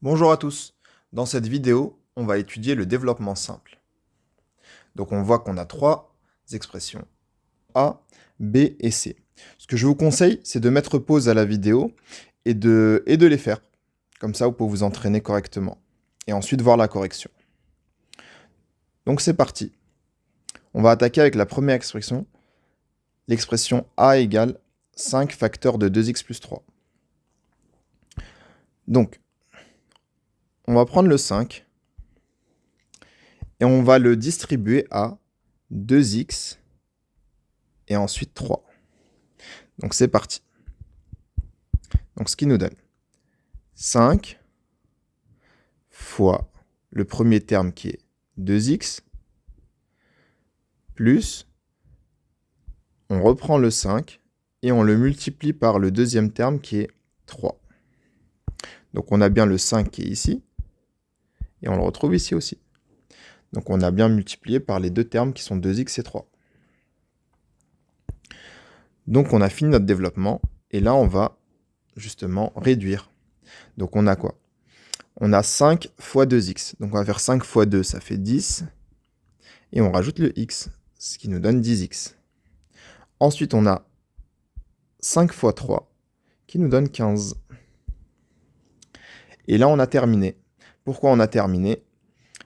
Bonjour à tous. Dans cette vidéo, on va étudier le développement simple. Donc on voit qu'on a trois expressions, A, B et C. Ce que je vous conseille, c'est de mettre pause à la vidéo et de les faire. Comme ça, vous pouvez vous entraîner correctement. Et ensuite voir la correction. Donc c'est parti. On va attaquer avec la première expression, l'expression A égale 5 facteurs de 2x plus 3. Donc, on va prendre le 5 et on va le distribuer à 2x et ensuite 3. Donc c'est parti. Donc ce qui nous donne 5 fois le premier terme qui est 2x, plus, on reprend le 5 et on le multiplie par le deuxième terme qui est 3. Donc on a bien le 5 qui est ici, et on le retrouve ici aussi. Donc on a bien multiplié par les deux termes qui sont 2x et 3. Donc on a fini notre développement, et là on va justement réduire. Donc on a quoi? On a 5 fois 2x. Donc on va faire 5 fois 2, ça fait 10. Et on rajoute le x, ce qui nous donne 10x. Ensuite, on a 5 fois 3, qui nous donne 15. Et là, on a terminé. Pourquoi on a terminé?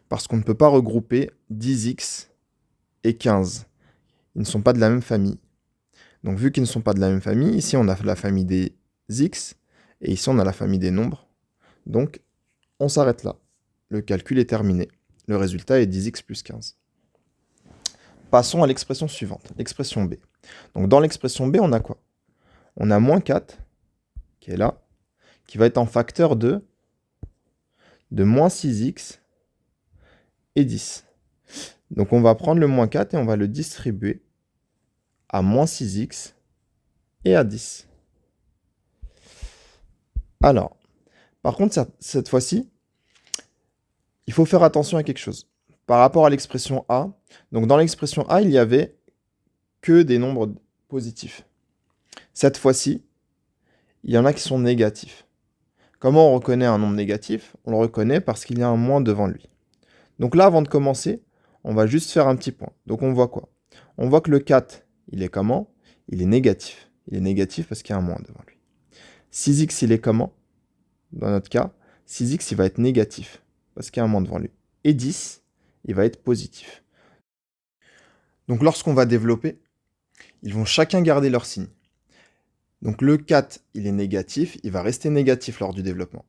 Parce qu'on ne peut pas regrouper 10x et 15. Ils ne sont pas de la même famille. Donc, vu qu'ils ne sont pas de la même famille, ici, on a la famille des x, et ici, on a la famille des nombres. Donc, on s'arrête là. Le calcul est terminé. Le résultat est 10x plus 15. Passons à l'expression suivante, l'expression B. Donc, dans l'expression B, on a quoi? On a moins 4, qui est là, qui va être en facteur de moins 6x et 10. Donc on va prendre le moins 4 et on va le distribuer à moins 6x et à 10. Alors, par contre, cette fois-ci, il faut faire attention à quelque chose. Par rapport à l'expression A, donc dans l'expression A, il n'y avait que des nombres positifs. Cette fois-ci, il y en a qui sont négatifs. Comment on reconnaît un nombre négatif? On le reconnaît parce qu'il y a un moins devant lui. Donc là, avant de commencer, on va juste faire un petit point. Donc on voit quoi? On voit que le 4, il est comment? Il est négatif. Il est négatif parce qu'il y a un moins devant lui. 6x, il est comment? Dans notre cas, 6x, il va être négatif parce qu'il y a un moins devant lui. Et 10, il va être positif. Donc lorsqu'on va développer, ils vont chacun garder leur signe. Donc le 4, il est négatif, il va rester négatif lors du développement.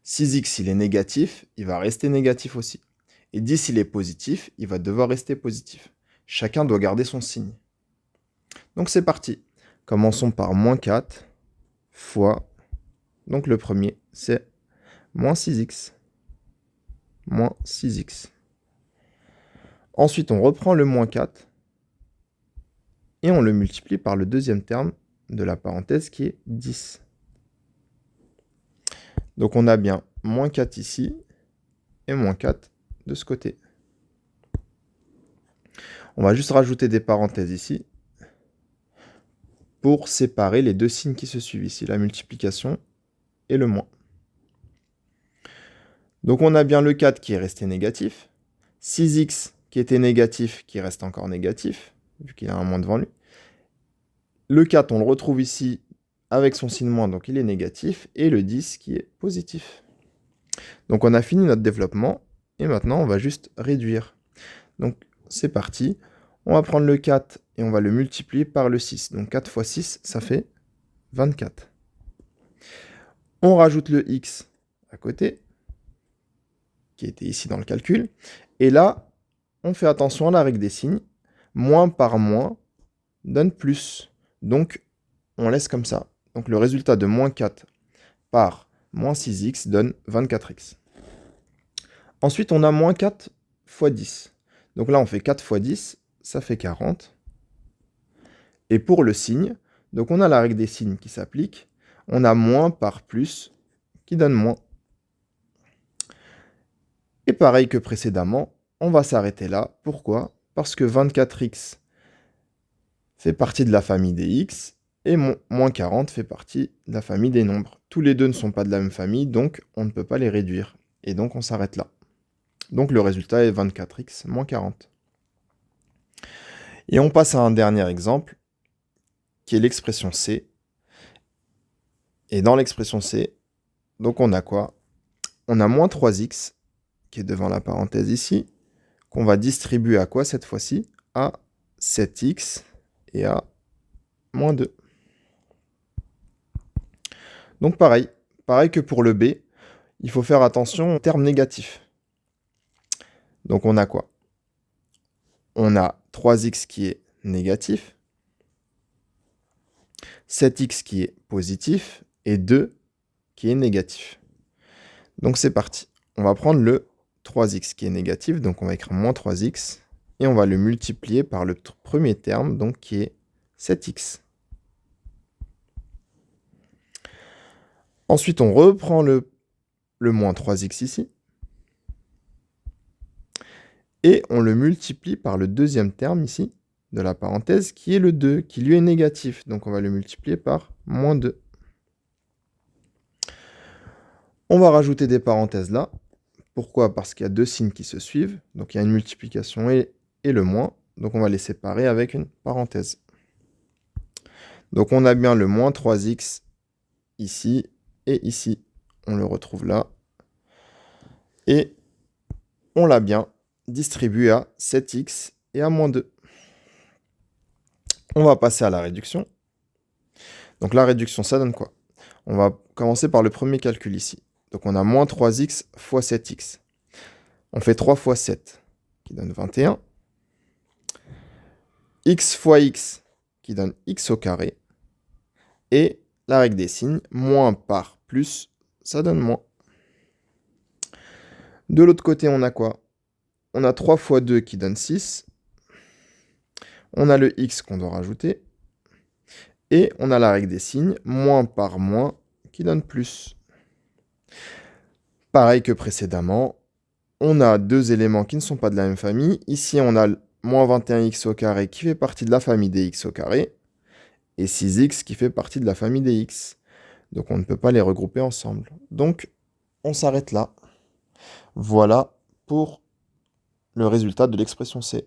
6x, il est négatif, il va rester négatif aussi. Et 10, il est positif, il va devoir rester positif. Chacun doit garder son signe. Donc c'est parti. Commençons par moins 4 fois, donc le premier, c'est moins 6x. Moins 6x. Ensuite, on reprend le moins 4 et on le multiplie par le deuxième terme de la parenthèse qui est 10. Donc on a bien moins 4 ici et moins 4 de ce côté. On va juste rajouter des parenthèses ici pour séparer les deux signes qui se suivent ici, la multiplication et le moins. Donc on a bien le 4 qui est resté négatif, 6x qui était négatif qui reste encore négatif, vu qu'il y a un moins devant lui. Le 4, on le retrouve ici avec son signe moins, donc il est négatif, et le 10 qui est positif. Donc on a fini notre développement, et maintenant on va juste réduire. Donc c'est parti, on va prendre le 4 et on va le multiplier par le 6. Donc 4 fois 6, ça fait 24. On rajoute le x à côté, qui était ici dans le calcul, et là, on fait attention à la règle des signes. Moins par moins donne plus. Donc, on laisse comme ça. Donc, le résultat de moins 4 par moins 6x donne 24x. Ensuite, on a moins 4 fois 10. Donc là, on fait 4 fois 10, ça fait 40. Et pour le signe, donc on a la règle des signes qui s'applique. On a moins par plus qui donne moins. Et pareil que précédemment, on va s'arrêter là. Pourquoi? Parce que 24x fait partie de la famille des x, Et moins 40 fait partie de la famille des nombres. Tous les deux ne sont pas de la même famille, donc on ne peut pas les réduire. Et donc on s'arrête là. Donc le résultat est 24x moins 40. Et on passe à un dernier exemple, qui est l'expression C. Et dans l'expression C, donc on a quoi? On a moins 3x, qui est devant la parenthèse ici, qu'on va distribuer à quoi cette fois-ci? À 7x et à moins 2. Donc pareil que pour le B, il faut faire attention aux termes négatifs. Donc on a quoi? On a 3x qui est négatif, 7x qui est positif et 2 qui est négatif. Donc c'est parti. On va prendre le 3x qui est négatif, donc on va écrire moins 3x, et on va le multiplier par le premier terme, donc qui est 7x. Ensuite, on reprend le moins 3x ici, et on le multiplie par le deuxième terme ici, de la parenthèse, qui est le 2, qui lui est négatif, donc on va le multiplier par moins 2. On va rajouter des parenthèses là. Pourquoi? Parce qu'il y a deux signes qui se suivent, donc il y a une multiplication et le moins, donc on va les séparer avec une parenthèse. Donc on a bien le moins 3x ici et ici. On le retrouve là. Et on l'a bien distribué à 7x et à moins 2. On va passer à la réduction. Donc la réduction, ça donne quoi? On va commencer par le premier calcul ici. Donc on a moins 3x fois 7x. On fait 3 fois 7, qui donne 21. X fois x, qui donne x au carré. Et la règle des signes, moins par plus, ça donne moins. De l'autre côté, on a quoi? On a 3 fois 2 qui donne 6. On a le x qu'on doit rajouter. Et on a la règle des signes, moins par moins, qui donne plus. Pareil que précédemment, on a deux éléments qui ne sont pas de la même famille. Ici, on a moins 21x au carré qui fait partie de la famille des x au carré. Et 6x qui fait partie de la famille des x. Donc on ne peut pas les regrouper ensemble. Donc on s'arrête là. Voilà pour le résultat de l'expression C.